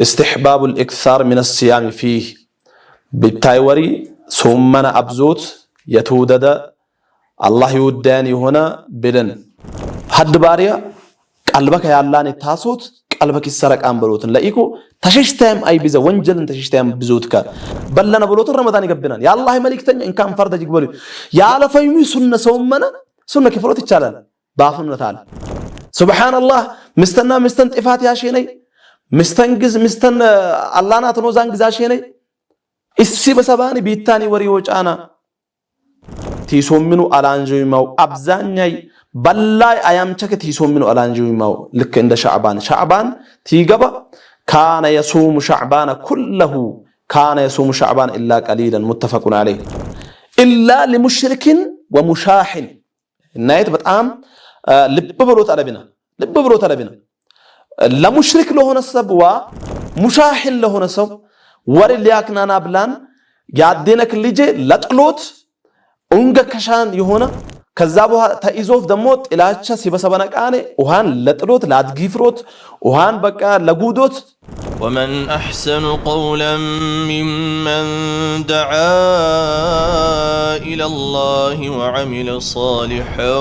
استحباب الإكثار من الصيام فيه بالتايوري ثمنا أبزوت يتودد الله يوداني هنا بدن حد باريا قلبك يا الله نتاسوت قلبك يسرق أنبلوتن لإيكو تششتهم أي بزا وانجل تششتهم بزوتك بلنا بلوتن رمضان يقبلنا يا الله ملك تني إن كان فرد يقبلوا يا الله فيمي سنة ثمنا سنة كفروت يتشالن بافن تعالى سبحان الله مستن إفات يا شيني مستن الله ناتنو زانجز عشيني إسي بسباني بيتاني وريوج أنا تيسومنو ألانجوي ماو أبزاني بلاي أيام شك تيسومنو ألانجوي ماو لك عند شعبان تيجبا كان يصوم شعبان كله كان يصوم شعبان إلا قليلا متفق عليه إلا لمشرك ومشاحن النهاية بتأم لب بلوت على بنا لا مشرك له نسب ومشاحن له نسب ورلياكنا نابلان يادينك ليجي لطلوت اونغا كشان يهونا كذابها تايزوف دموت الاشا سيبسبنا قاني وهان لطلوت لادغيفروت وهان بقى لغودوت ومن احسن قولا ممن دعا الى الله وعمل صالحا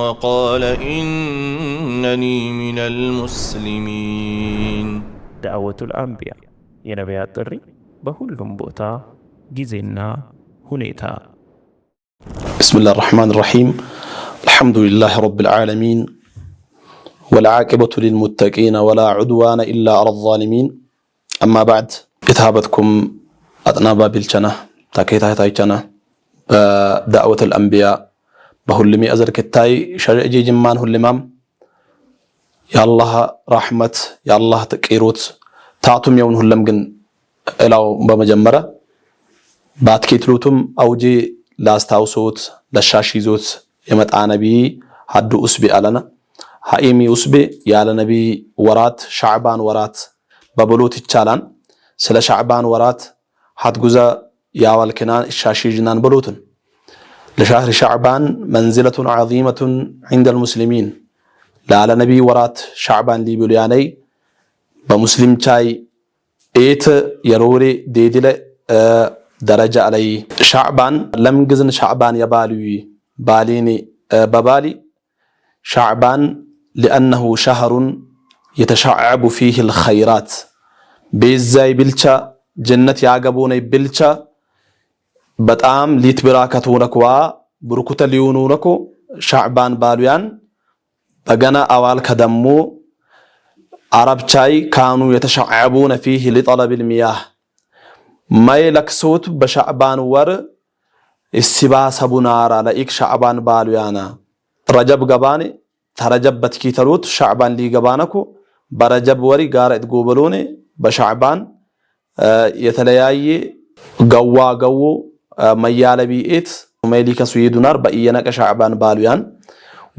وقال انني من المسلمين. دعوة الانبياء የነቢያት ጥሪ በሁሉም ቦታ ጊዜና ሁኔታ። بسم الله الرحمن الرحيم الحمد لله رب العالمين والعاقبة للمتقين ولا عدوان إلا على الظالمين أما بعد إتهابتكم أطنابا بالجنة تاكيتا تايجنة دعوة الأنبياء بهلمي أزر كتاي شرع جي جمان هلمام يا الله رحمة يا الله تكيروت تعطم يوم هلم جن إلاو بمجمرة بعد كيتلوتم أوجي لاستاوسوت لشاشيزوت يمت نبي حد أسبي علنا هايمي أسبي يا نبي ورات شعبان ورات ببلوت التالان سلا شعبان ورات حد جزا يا والكنان الشاشيجنان بلوتن لشهر شعبان منزلة عظيمة عند المسلمين لا على نبي ورات شعبان لي بلياني بمسلم تاي ايت يروري ديدله درجة علي شعبان لم جزن شعبان يبالي باليني ببالي شعبان لأنه شهر يتشعب فيه الخيرات بيزاي بلشا جنة يعقبوني بلشا بتأم ليت براكتونكوا بركوت ليونونكو شعبان باليان بجنا أوال كدمو عرب شاي كانوا يتشعبون فيه لطلب المياه ما يلكسوت بشعبان ور السبا سبونارا لإك شعبان باليانا رجب قباني ترجب بتكي تلوت شعبان لي قبانكو برجب وري قارئت قوبلوني بشعبان يتلياي قوا ميال بيئت وميليك سويدونار بإينك شعبان باليان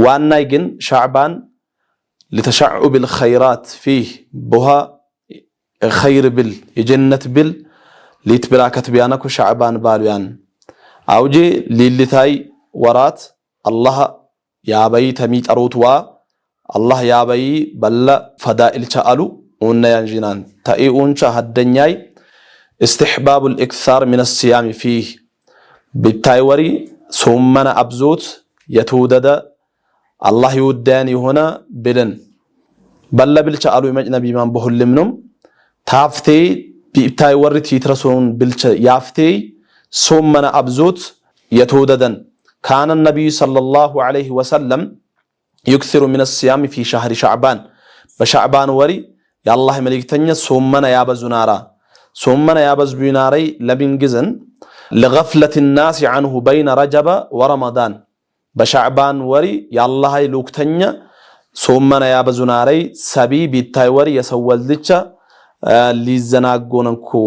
وانا يجن شعبان لتشعب الخيرات فيه بها خير بل يجنة بل ليتبراكت بيانكو شعبان باليان أوجي للتاي ورات الله يا بي تميت أروتوا الله يا بي بل فدائل تألو ونيا ينجنان تأيون شهد دنياي استحباب الإكثار من الصيام فيه بالتايوري ثمنا أبزوت يتودد الله يوداني هنا بدن بل بلشا ألو يمجنا بيمان بهلمنم تافتي بيبتاي ورد يترسون بلشا يافتي ثمنا أبزوت يتوددن كان النبي صلى الله عليه وسلم يكثر من الصيام في شهر شعبان بشعبان وري يا الله ملك تنيا ثمنا يابز نارا ثمنا يابز بناري لبنجزن لغفلة الناس عنه بين رجب ورمضان بشعبان وري يا الله لوكتنيا ثمنا يابز ناري سبي بيتاي وري يسول ديتشا ليزناغوننكو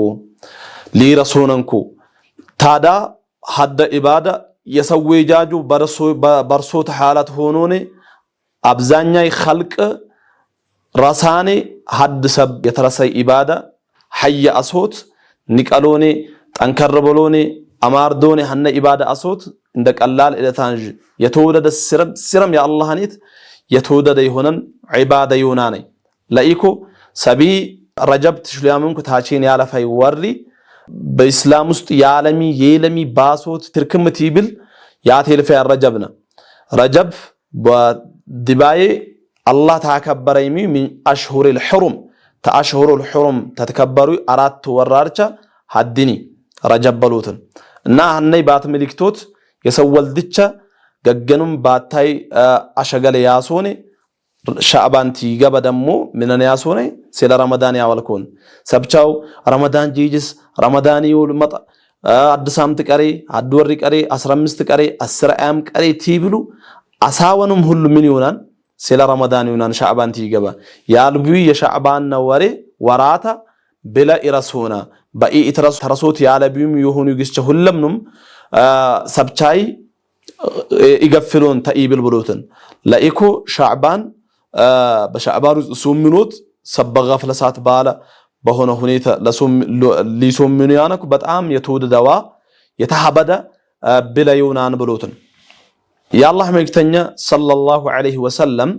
ليرسوننكو تادا حد إبادة يسوي جاجو برسوت حالات هونوني أبزانيا خلق راساني حد سب يترسي إبادة حي أصوت نكالوني تنكربلوني أماردوني هن إبادة أصوت عندك اللال إذا تانج يتودد السرم يا الله هنيت يتودد يهونن عبادة يوناني لأيكو سبي ረጀብ ትሽሊያምን ኩታቺን ያለፈይ ወሪ በእስላም ውስጥ ያለሚ የለሚ ባሶት ትርክምት ይብል ያቴልፈ ረጀብና ረጀብ በዲባዬ አላህ ተከበረይሚ ሚን አሽሁሪል ሁሩም ተአሽሁሩል ሁሩም ተተከበሩ አራት ወራርቻ ሐዲኒ ረጀብ በሉትን እና አነይ ባት ምልክቶት የሰወልድቻ ገገኑም ባታይ አሸገለ ያሶኔ ሻዕባንቲ ገባ ደሞ ምንነ ያሶኔ ስለ ረመዳን ያወልኮን ሰብቻው ረመዳን ጂጅስ ረመዳን ይውል መጣ አድሳምት ቀሪ አድወሪ ቀሪ 15 ቀሪ 10 አያም ቀሪ ቲብሉ አሳወንም ሁሉ ምን ይሆናል ስለ ረመዳን ይሆናል ሻዕባንቲ ገባ ያልቡ የሻዕባን ወሬ ወራታ ብላ ኢራሶና በኢትራስ ተረሶት ያለቡም ይሆኑ ይግስቸ ሁሉምንም ሰብቻይ ይገፍሉን ተኢብል ብሎትን ለኢኮ ሻዕባን በሻዕባን ሱምኑት ሰበጋ ፍለሳት ባለ በሆነ ሁኔታ ለሱም ሊሱምኑ ያነኩ በጣም የተወደደዋ የተሐበደ ብለዩናን ብሎትን የአላህ መልእክተኛ ሰለላሁ ዐለይሂ ወሰለም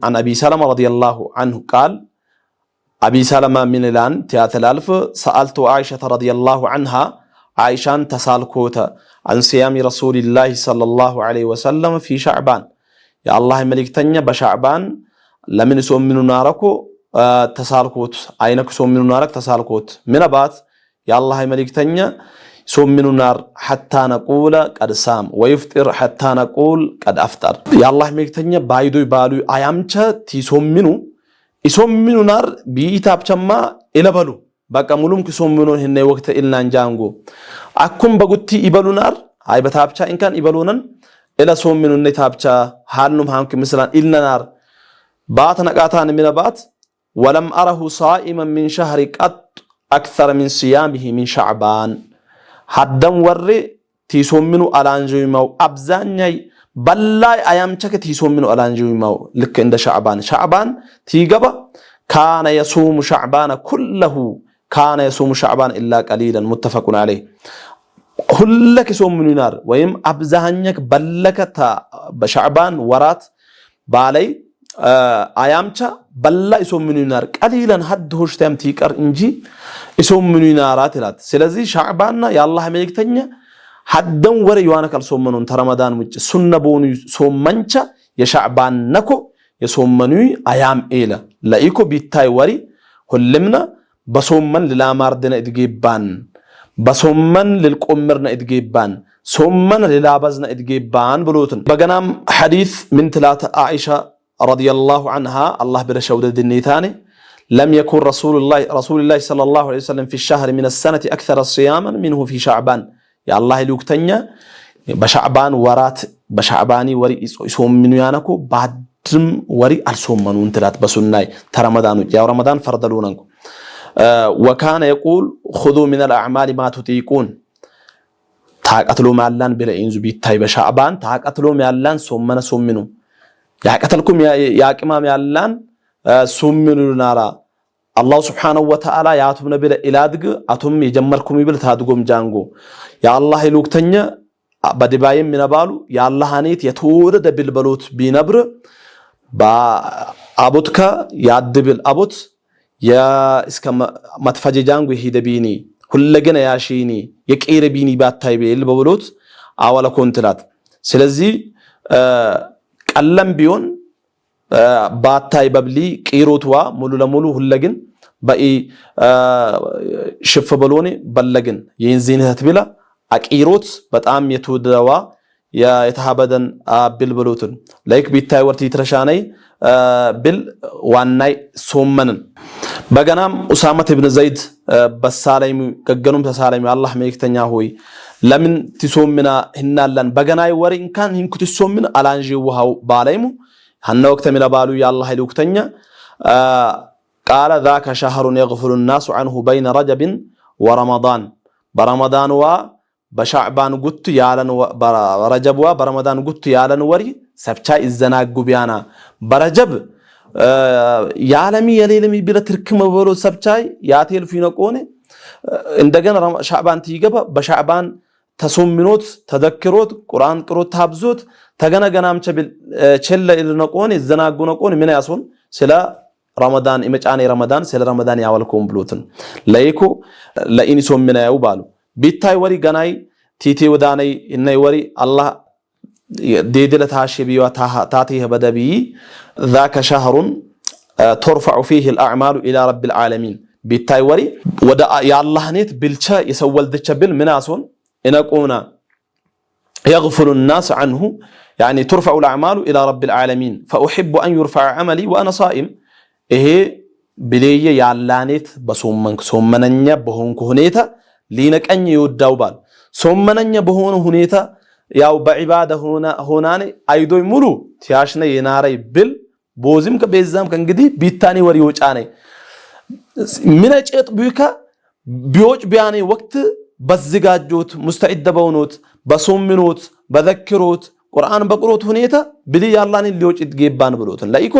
عن ابي سلمة رضي الله عنه قال ابي سلمة من الان تياتلالف سالت عائشه رضي الله عنها عائشان تسالكوتا عن صيام رسول الله صلى الله عليه وسلم في شعبان يا الله ملكتنيا بشعبان لمن يسومنوا ناركو تسالكوت عينك يسومنوا نارك تسالكوت من بعد يا الله ملكتنيا يسومنوا نار حتى نقول قد صام ويفطر حتى نقول قد افطر يا الله ملكتنيا بايدو يبالو ايامچا يسومنوا نار بيتابچما البلو በቃ ሙሉም ከሶምኑን ህነ ወቅት ኢልናን ጃንጎ አኩም በጉቲ ይበሉናር አይ በታብቻ እንካን ይበሉነን ኢላ ሶምኑን ነታብቻ ሃልኑም ሃንክ ምስላን ኢልናር ባተነቃታን ሚነባት ወለም አረሁ صائما من شهر قط اكثر من صيامه من شعبان ሐደም ወሬ ቲሶምኑ አላንጆይማው አብዛኛይ በላይ አያምቸከ ቲሶምኑ አላንጆይማው ልክ እንደ ሻዕባን ቲገባ ካነ የሱሙ ሻዕባን ኩለሁ كان يصوم شعبان إلا قليلا متفق عليه كلك يصوم من نار ويم أبزهنك بلكتا بشعبان ورات بالي أيامتا بلا يصوم من نار قليلا حد هوش تام تيكر إنجي يصوم من نارات لات سلازي شعبان يا الله ملكتنيا حدن وري يوانك الصوم من رمضان مج سنة بوني صوم منشا يا شعبان نكو يصوم منوي أيام إيلا لايكو بيتاي وري هلمنا بصومن للاماردنا ادجيبان بصومن للقمرنا ادجيبان صومن للابزنا ادجيبان بلوتن بغنام حديث من ثلاثه عائشه رضي الله عنها الله برشود الدنيتاني لم يكن رسول الله صلى الله عليه وسلم في الشهر من السنه اكثر صياما منه في شعبان يا الله لوقتنيا بشعبان ورات بشعباني وري يصومنوا يانكو بعدم وري الصومنون ثلاث بسناي رمضان يا رمضان فرضلوننكو وكان يقول خذوا من الأعمال ما تطيقون ታቀትሎ ማላን በለኢንዙ ቢታይ በሻዕባን ታቀትሎ ማላን ሶመኑ ያቀተልኩም ያቅማም ያላን ሶመኑ ናራ አላህ Subhanahu Wa Ta'ala ያቱም ነብለ ኢላድግ አቱም የጀመርኩም ይብል ታድጎም ጃንጎ ያ አላህ ይሉክተኛ በዲባይም ምንባሉ ያ አላህ አኔት የተወረደ bilበሎት ቢነብር በአቦትካ ያድብል አቦት ያ እስከ ማትፈጀ ጃንጎ ሂደቢኒ ሁለገነ ያሺኒ የቀረቢኒ ባታይ በል በብሎት አወለ ኮንትራት ስለዚህ ቀለም ቢሆን ባታይ በብሊ ቂሮትዋ ሙሉ ለሙሉ ሁለግን በኢ ሽፍ በሎኔ በለግን የንዚነት ቢላ አቂሮት በጣም የተወደዋ የተሐበደን bilበሎትን ላይክ ቢታይ ወርቲ ትረሻናይ ብል ዋናይ ሶመንን በገናም ኡሳማ ኢብኑ ዘይድ በሳላይም ገገኑም ተሳላይም አላህ መልእክተኛ ሆይ ለምን ትሶምና ህናላን በገናይ ወሪ እንካን ህንኩት ሶምን አላንጂ ወሃው ባላይሙ ሐና ወቅት ሚላባሉ ያላህ መልእክተኛ قال ذاك شهر يغفل الناس عنه بين رجب ورمضان برمضان وبشعبان قط يالن رجب وبرمضان قط يالن وري سبچا izanagu ቢያና برجب ያለሚ የሌለሚ ቢለትርክም በሎ ሰብቻይ ያቴል ፊነቆኔ እንደገና ሻዕባን ትይገባ በሻዕባን ተሶምኖት ተደክሮት ቁርአን ቅሮት ታብዞት ተገነገናም ቸለ ኢልነቆኔ ዘናጉ ነቆኔ ምን ያሶን ስለ رمضان إمجاني رمضان سل رمضان يعولكم بلوتن ليكو لإني سومنا يوبالو بيتاي وري غناي تيتي وداني إني وري الله ديدلت هاشبي وتاتيه بدبي ذاك شهر ترفع فيه الأعمال إلى رب العالمين بيتاي وري ودا يا الله نيت بالشا يسول دتش بالمناسون إنكونا يغفل الناس عنه يعني ترفع الأعمال إلى رب العالمين فأحب أن يرفع عملي وأنا صائم إيه بليه يا الله نيت بسومنك سومننيا بهون كهنيتا لينك أن يوداو بال سومننيا بهون هنيتا ያው በዒባዳ ሆናኔ አይዶይ ሙሉ ቲያሽነ የናራይ ብል ቦዝም ከበዛም ከእንግዲህ ቢታኒ ወሪ ወጫኔ ምነጨጥ ቢካ ቢወጭ ቢያኔ ወቅት በዝጋጆት ሙስተዒድ በውኖት በሶምኖት በዘክሮት ቁርአን በቁሮት ሁኔታ ብሊ ያላህን ሊወጭ ይገባን ብሎትን ላይኮ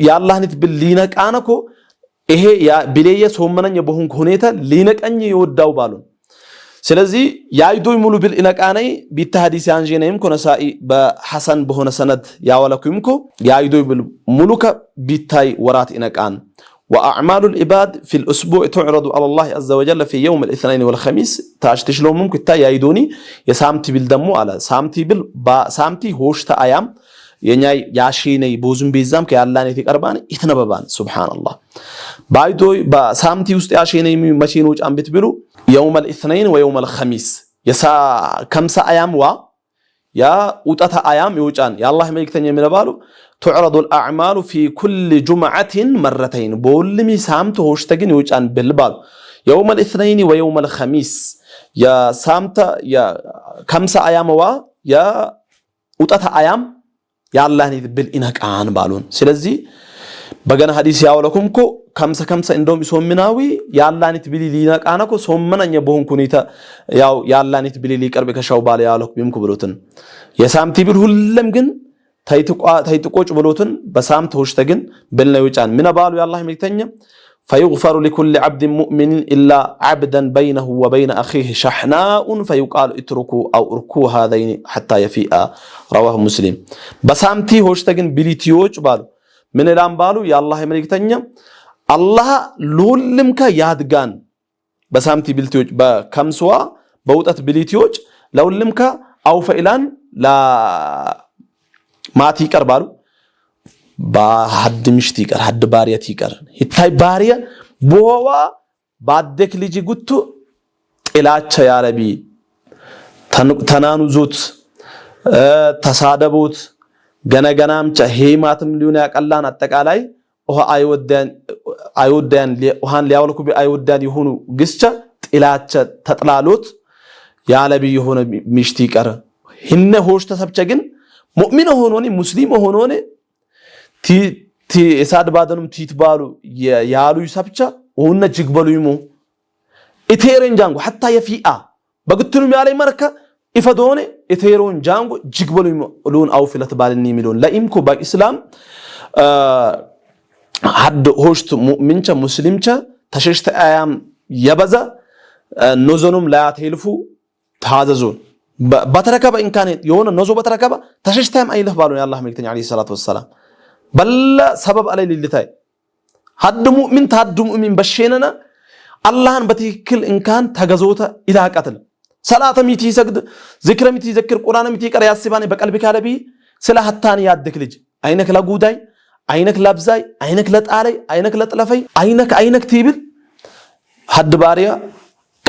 ያላህን ብል ሊነቃነኮ ይሄ ያ ብሊየ ሶመነኝ በሆን ሁኔታ ሊነቀኝ ይወዳው ባሉን ስለዚህ ያይዶይ ሙሉ ብል ኢነቃናይ ቢተሐዲስ አንጀነም ኮነሳኢ በሐሰን በሆነ ሰነድ ያወለኩምኮ ያይዶይ ብል ሙሉከ ቢታይ ወራት ኢነቃን واعمال العباد في الاسبوع تعرض على الله عز وجل في يوم الاثنين والخميس تاشتشلومم كتا ያይዶኒ የሳምቲ ብል ደሞ አለ ሳምቲ ብል ሳምቲ ሆሽታ አያም የኛይ ያሺነይ ቦዙም ቢዛም ከያላኔ ተቀርባን ይተነበባን ሱብሃንአላህ ባይዶይ በሳምቲ ውስጥ ያሺነይ መቼኖ ጫምብት ብሉ يوم الاثنين ويوم الخميس يسا كمسا ايام وا يا وطتا ايام يوچان يا الله ملكتني يملبالو تعرض الاعمال في كل جمعه مرتين بولمي سامت هوشتگن يوچان بلبال يوم الاثنين ويوم الخميس يا سامت يا كمسا ايام وا يا وطتا ايام يا الله ني بالانقان بالون ስለዚህ በገና ሐዲስ ያወለኩምኮ ከምሰ እንደውም ሶምናዊ ያላኒት ቢሊ ሊነቃነኮ ሶመናኛ በሆንኩ ሁኔታ ያው ያላኒት ቢሊ ሊቀርብ ከሻው ባለ ያለኩ ቢምኩ ብሎትን የሳምቲ ቢል ሁሉም ግን ታይጥቆጭ ብሎትን በሳምት ሆሽተ ግን በልነው ጫን ምን ባሉ ያላህ መልክተኛ فيغفر لكل عبد مؤمن الا عبدا بينه وبين اخيه شحناء فيقال اتركوا او اركوا هذين حتى يفيء رواه مسلم بسامتي ሆሽተ ግን ቢሊቲዎች ባሉ ምን ላም ባሉ ያላህ መልክተኛ አላህ ለሁሉምከ ያድጋን በሳምቲ ቢልቲዎች በከምስዋ በውጣት ቢልቲዎች ለሁሉምከ አውፈኢላን ላ ማቲ ይቀርባሉ ባሐድ ምሽት ይቀር ሐድ ባሪያት ይቀር ይታይ ባሪያ ቦዋ ባደክ ልጅ ጉቱ ጥላቻ ያረቢ ተናኑዞት ተሳደቦት ገነገናምጫ ሄማትም ሊሆን ያቀላን አጠቃላይ ኦሃ አይወዳን ኦሃን ሊያወልኩ አይወዳን ይሁኑ ግስቻ ጥላቻ ተጥላሎት ያለቢ ይሁን ምሽት ይቀር ህነ ሆሽ ተሰብቸ ግን ሙእሚን ሆኖኒ ሙስሊም ሆኖኒ ቲ እሳድ ባደንም ቲትባሉ ያሉ ይሰብቻ ሆነ ጅግበሉይሙ ኢቴረን ጃንጎ hatta የፊአ በግትኑም ያለይ መርከ ኢፈዶኔ ኢቴሮን ጃንጎ ጅግበሉይሙ ሉን አውፍለት ባልኒ ሚሉን ለኢምኩ በእስላም حد هوشت مؤمنچ مسلمچ تششت ايام يبزا نوزونم لا تلفو تاززون بتركب ان كان يون نوزو بتركب تششتم ايله بالو يا الله ملكتني عليه الصلاه والسلام بل سبب علي للتاي حد مؤمن تحد مؤمن بشيننا اللهن بتكل ان كان تغزوته الى قتل صلاه ميتي يسجد ذكر ميتي يذكر قران ميتي يقرا ياسباني بقلبك علبي سلا حتان يادك لج عينك لغوداي عينك لابزاي عينك لطالي عينك لطلفاي عينك تيبل حد باريا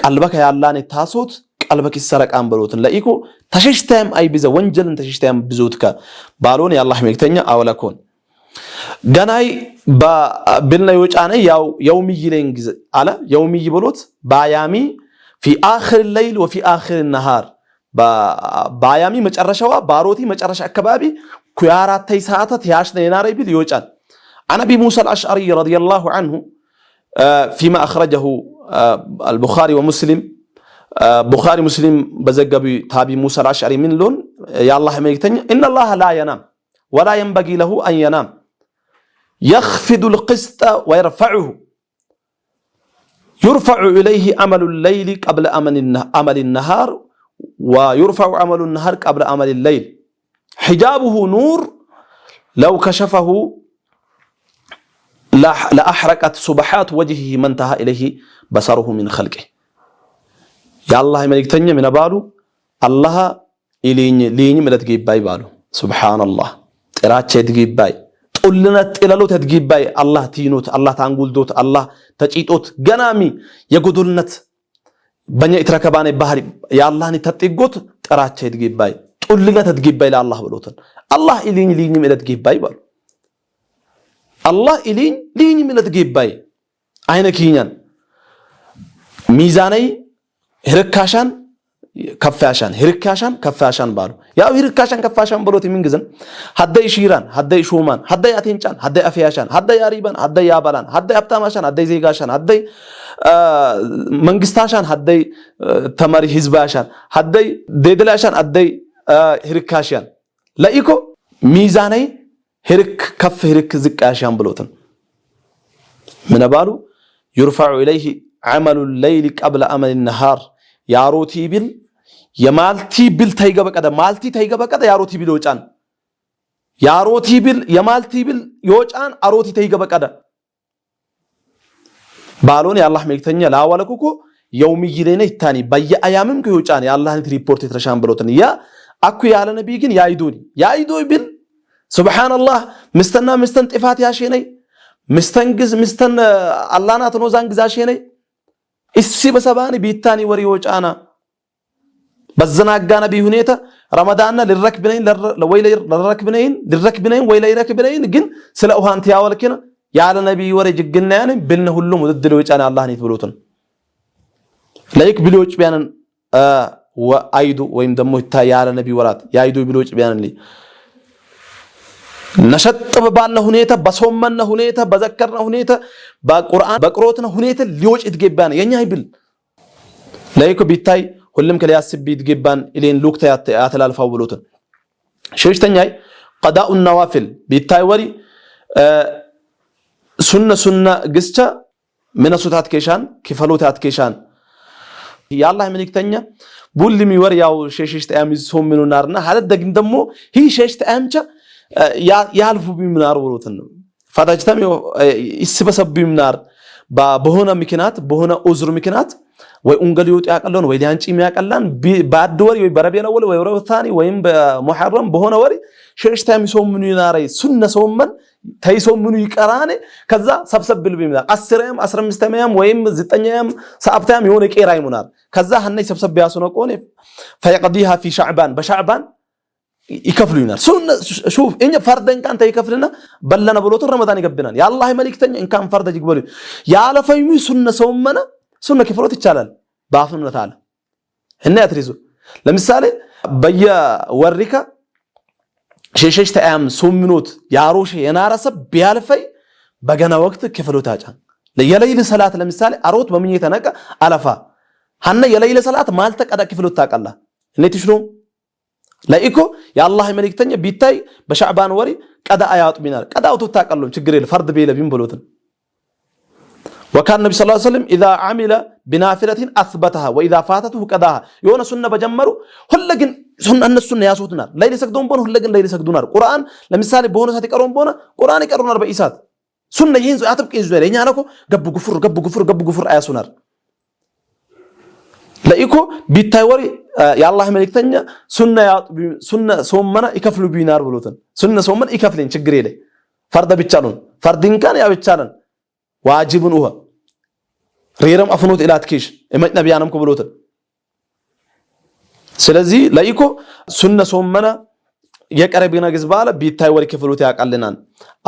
قلبك يا الله ني تاسوت قلبك يسرقان بلوتن لايكو تششتم اي بيزا ወንጀልን ተሽተም ብዙትከ ባሎን ያላህ መልክተኛ አወለኮን ገናይ በብልና ይወጫነ ያው የውሚይ ለንግዝ አለ የውሚይ ብሎት ባያሚ في اخر الليل وفي اخر النهار ባያሚ መጨረሻዋ ባሮቲ መጨረሻ አከባቢ كياراتي ساعات ياشنا يناري باليوجان عن أبي موسى الأشعري رضي الله عنه فيما أخرجه البخاري ومسلم بخاري مسلم بزقبي تابي موسى الأشعري من لون يا الله ما يكتني إن الله لا ينام ولا ينبغي له أن ينام يخفض القسط ويرفعه يرفع إليه عمل الليل قبل عمل النهار ويرفع عمل النهار قبل عمل الليل حجابه نور لو كشفه ለአሕረቀት ሱብሓት ወጅሂ መንተሃ ኢለይሂ በሰሩሁ ሚን ኸልቂህ የአላህ መልእክተኛ ምን ባሉ አላህ ኢሊኝ ማለት ገባይ ባሉ ሱብሃንአላህ ጥራቸ ድግባይ ጡልነት ጥለሎት ድግባይ አላህ ቲኖት አላህ ታንጉልዶት አላህ ተጪጦት ገናሚ የጎዶልነት በእኛ የተረከባኔ ባህሪ የአላህን ተጥጎት ጥራቸ ድግባይ ጡልነት ድግባይ ለአላህ ብሎትን አላህ ኢሊኝ ማለት ገባይ ባሉ አላህ ኢሊኝ ማለት ገባይ አይነኪኛን ሚዛናይ ህርካሻን ከፋሻን ባሉ ያው ህርካሻን ከፋሻን ብሎት የሚንግዝን ሀደይ ሺራን ሀደይ ሹማን ሀደይ አቴንጫን ሀደይ አፍያሻን ሀደይ ያሪባን ሀደይ ያባላን ሀደይ አብታማሻን ሀደይ ዜጋሻን ሀደይ መንግስታሻን ሀደይ ተማሪ ህዝባሻን ሀደይ ዴድላሻን ሀደይ ህርካሻን ለኢኮ ሚዛናይ ህርክ ከፍ ህርክ ዝቃሻን ብሎትን ምን ባሉ يرفع إليه عمل الليل قبل عمل النهار ያሮቲ ቢል የማልቲ ቢል ታይገበቀደ ማልቲ ታይገበቀደ ያሮቲ ቢል ወጫን ያሮቲ ቢል የማልቲ ቢል ይወጫን አሮቲ ታይገበቀደ ባሎን የአላህ መልእክተኛ ላወለኩኮ የውምይ ለኔ ይታኒ በየአያምም ከይወጫን የአላህን ሪፖርት የተረሻን ብሎትን ያ አኩ ያለ ነብይ ግን ያይዶይ ቢል ሱብሃንአላህ ምስተን ጥፋት ያሸነይ ምስተን አላህናት ነው ዛንግዛሽ ነይ እስሲ በሰባኒ ቢታኒ ወሪ ወጫና በዘናጋና ቢሁኔታ ረመዳንና ለረክብነይን ወይ ለይረክብነይን ግን ስለ ኡሃንት ያወልከና ያለ ነብይ ወሪ ጅግናያን ብልነ ሁሉም ወድል ወጫና አላህን ይትብሉትን ላይክ ብሎጭ ቢያንን ወአይዱ ወይም ደሞ ያለ ነብይ ወራት ያይዱ ብሎጭ ቢያንን ነሸጥብ ባለ ሁኔታ በሶመነ ሁኔታ በዘከርነ ሁኔታ በቁርአን በቅሮትነ ሁኔታ ሊወጭ ይትገባን የኛ ይብል ላይኮ ቢታይ ሁሉም ከሊያስብ ይትገባን ኢሌን ሉክታ ያተላልፋው ብሎትን ሸሽተኛይ ቀዳኡ ነዋፊል ቢታይ ወሪ ሱነ ግስቻ ምንሱታት ከሻን ከፈሎታት ከሻን ያላህ መልእክተኛ ቡልሚ ወር ያው ሸሽሽተ ያም ሶምኑ ናርና ሀለ ደግም ደሞ ሂ ሸሽተ ያምቻ ያልፉ ቢምናር ወሮትን ፈዳጅተም ይስበሰብ ቢምናር በሆነ ምክንያት በሆነ ኡዝር ምክንያት ወይ ኡንገል ይወጥ ያቀለን ወይ ሊያንጪ የሚያቀላን ባድ ወሪ ወይ በረቢና ወይ ረውታኒ ወይም በሙሐረም በሆነ ወሪ ሸሽታም ሶምኑ ይናራይ ሱነ ሶመን ተይሶምኑ ይቀራኔ ከዛ ሰብሰብ ቢምናር 10ም 15ም ወይም 9ም ሰዓብታም የሆነ ቄራይ ሙናር ከዛ ሀነይ ሰብሰብ ያሱነ ቆኔ فيقضيها في شعبان بشعبان ይከፍሉናል ሹፍ እኛ ፈርደን ካንተ ይከፍልና በለና ብሎት ረመዳን ይገብናል ያ አላህ መልእክተኛ እንካን ፈርደ ይግበሉ ያለፈዩ ሱነ ሰውመና ሱነ ከፍሎት ይቻላል ባፍነት አለ እና ያትሪዙ ለምሳሌ በየወሪካ ሸሽሽተ አያም ሱምኑት ያሮሽ የናረሰ ቢያልፈይ በገና ወቅት ከፍሎት አጫን ለየለይል ሰላት ለምሳሌ አሮት በምን የተነቀ አለፋ ሀነ የለይል ሰላት ማልተ ቀዳ ከፍሎት ታቀላ ለትሽሎ ላይኮ የአላህ መልእክተኛ ቢታይ በሻዕባን ወሪ ቀዳ አያጡ ቢናር ቀዳው ተታቀሉም ችግር የለ ፈርድ በለብን ብሎትን وكان النبي صلى الله عليه وسلم اذا عمل بنافله اثبتها واذا فاتته قضاها يونا سنه بجمروا ሁለግን ሱና እነሱን ያሱትናል ለይል ሰግዶን ቦን ሁለግን ለይል ሰግዶናል ቁርአን ለምሳሌ በሆነ ሰዓት ይቀሩን ቦና ቁርአን ይቀሩናል በኢሳት ሱና ይሄን አጥብቅ ይዟል የኛ ነኮ ገቡ ጉፍር አያሱናል ለኢኮ ቢታይ ወሪ የአላህ መልእክተኛ ሱና ሶመና ይከፍሉ ቢናር ብሎትን ሱና ሶመን ይከፍልን ችግር የለ ፈርድ ብቻሉን ፈርድን ካን ያ ብቻለን ዋጅብን ወ ሪረም አፍኖት ኢላትኪሽ እመት ነብያንም ብሎትን ስለዚህ ለኢኮ ሱና ሶመና የቀረቢና ግዝባለ ቢታይ ወሪ ከፍሉት ያቀልናል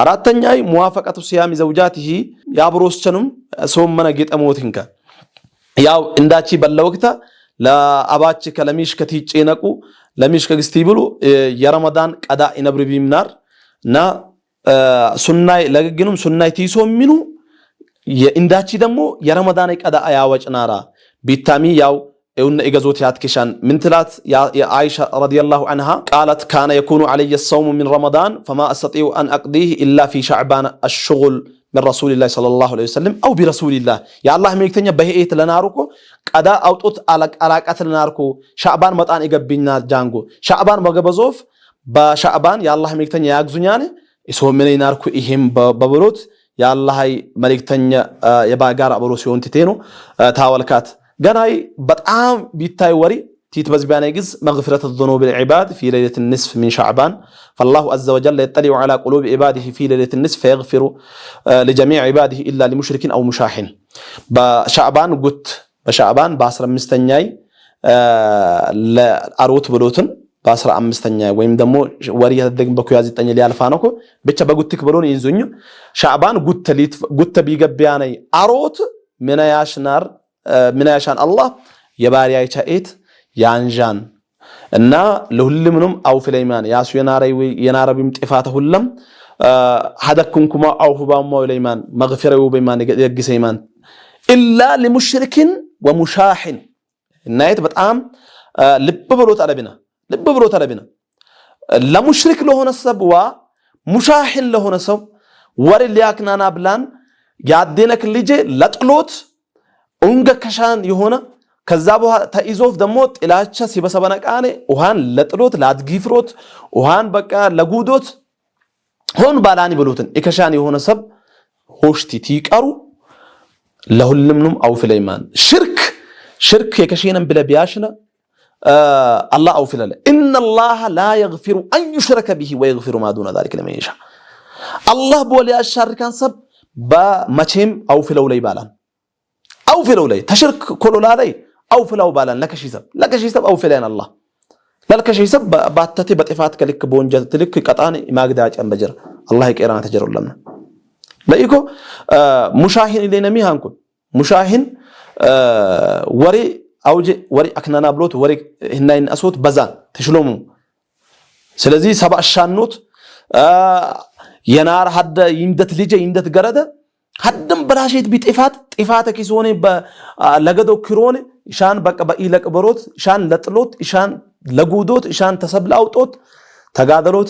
አራተኛይ ሙዋፈቀቱ ሲያም ዘውጃቲሂ ያብሮስቸንም ሶመና ጌጠሞትንካ ያው እንዳቺ በለወቅታ ለአባች ከለሚሽ ከቲጨነቁ ለሚሽ ከግስቲ ብሉ የረመዳን ቀዳ ኢነብር ቢምናር እና ሱናይ ለግግኑም ሱናይ ቲሶሚኑ የእንዳቺ ደግሞ የረመዳን ቀዳ ያወጭናራ ቢታሚ ያው እውነ እገዞት ያትከሻን ምንትላት የአይሻ ረዲየላሁ عنها قالت كان يكون علي الصوم من رمضان فما استطيع ان اقضيه الا في شعبان الشغل من رسول الله صلى الله عليه وسلم او برسول الله يا الله ميكتኛ በህይት ለናሩኮ ቀዳ አውጦት አላቃት ለናርኮ ሻዕባን መጣን ይገብኝና ጃንጎ ሻዕባን በገበዞፍ በሻዕባን ያ الله ميكتኛ ያግዙኛኔ እሶ ምን ይናርኩ ይሄም በብሮት يا الله ملكتني يباقار أبو سيون تتينو تاولكات قناي بطعام بيتاي وري تيتبز بيانيقز مغفرة الذنوب العباد في ليلة النصف من شعبان فالله عز وجل يطلع على قلوب عباده في ليلة النصف فيغفر لجميع عباده إلا لمشرك أو مشاحن بشعبان قلت بشعبان باسر مستنياي لأروت بلوتن باسر مستنياي ويم دمو وريه الدقم بكو يازي تنيا لي الفانوكو بيتش بقوتك بلون ينزونيو شعبان قلت بيقب بياني أروت من ياشنار من ياشان الله يباري يشايت يانجان እና ለሁሉም አው ፍለይማን ያሱ የናረብ ምጥፋተ ሁሉም ሐደኩንኩማ አው ባማው ለይማን መግፊራው በማን የግሰይማን ኢላ ለሙሽሪክን ወሙሻሂን እናይት በጣም ልብ ብሎ ተለብና ለሙሽሪክ ለሆነ ሰብዋ ሙሻሂን ለሆነ ሰው ወር ሊያክናና ብላን ያደነክ ልጅ ለጥሎት ኡንገከሻን የሆነ ከዛ በኋላ ተይዞፍ ደሞ ጥላቻ ሲበሰበነቃኔ ውሃን ለጥሎት ላድጊፍሮት ውሃን በቃ ለጉዶት ሆን ባላኒ ብሎትን እከሻን የሆነ ሰብ ሆሽቲ ትይቀሩ ለሁሉምንም አው ፍለይማን ሽርክ የከሸነን ብለቢያሽና الله أو فلله إن الله لا يغفر أن يشرك به ويغفر ما دون ذلك لمن يشاء الله بولي الشر كان سب بمچم أو فلو لي بالان أو فلو لي تشرك كل لا لي أو فلو بالان لك شي سب أو فلان الله لك شي سب باتتي بطفات كلك بونجت تلك قطاني ما قداج ام بجر الله يقرانا تجر لنا لايكو مشاهين لينا ميهانكم مشاهين وري أوجي وري أكننا بلوت وري هناين أسوت بزان تشلومو سلزي سبع الشانوت ينار حد يندت ليجا يندت قردة حدم براشيت بطفاتك يسوني لقدو كيروني إشان بقى بقيلك بروت إشان لطلوت إشان لقودوت إشان تسبل أوتوت تقادروت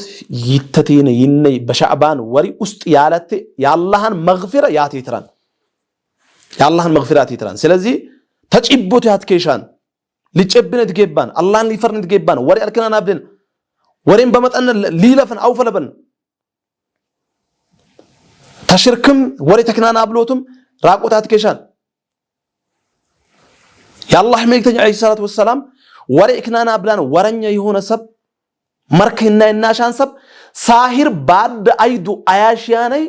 يتتين يني بشعبان وري أستيالتي يا اللهن مغفرة ياتي تران يا اللهن مغفرة تران سلزي تجيبوت هاتكيشان ليجبن تجيبان الله اللي فرن تجيبان وري أركنا نابدن ورين بمتأن ليلفن أو فلبن تشركم وري تكنا نابلوتم راقوت هاتكيشان يا الله حميك تنجي عليه الصلاة والسلام وري إكنا نابلان ورنيا يهون سب مركنا الناشان سب ساهر بعد أيدو أياشياني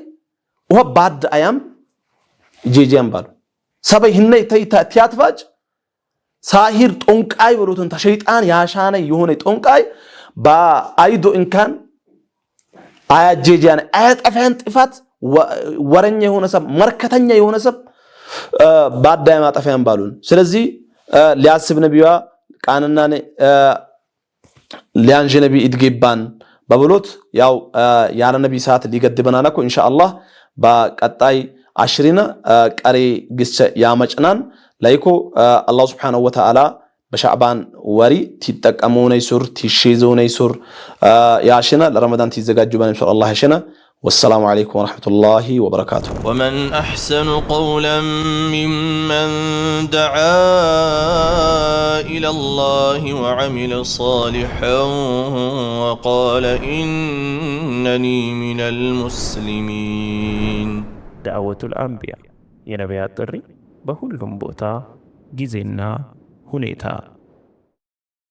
وهو بعد أيام جيجيان بالو سبي هني تياتفاج ساهر تونكاي بروتن تشيطان ياشاني يهوني تونكاي با ايدو ان كان ايات جيجان ايات افان طفات ورنيا يهونه سب مركتنيا يهونه سب بعد ما طفيان بالون ስለዚህ ሊያስብ ነብዩ ቃንና ሊያንጀ ነብይ ይድገባን በብሎት ያው ያለ ነብይ ሰዓት ሊገድበናና ኮ ኢንሻአላህ በቀጣይ عشرين قري قصة يا مجنان لايكو الله سبحانه وتعالى بشعبان وري تتقمون يسور تشيزون يسور يا شنا لرمضان تيزغاجو بان ان شاء الله شنا والسلام عليكم ورحمة الله وبركاته ومن أحسن قولا ممن دعا إلى الله وعمل صالحا وقال إنني من المسلمين دعوة الأنبياء የነቢያት ጥሪ በሁሉም ቦታ ጊዜና ሁኔታ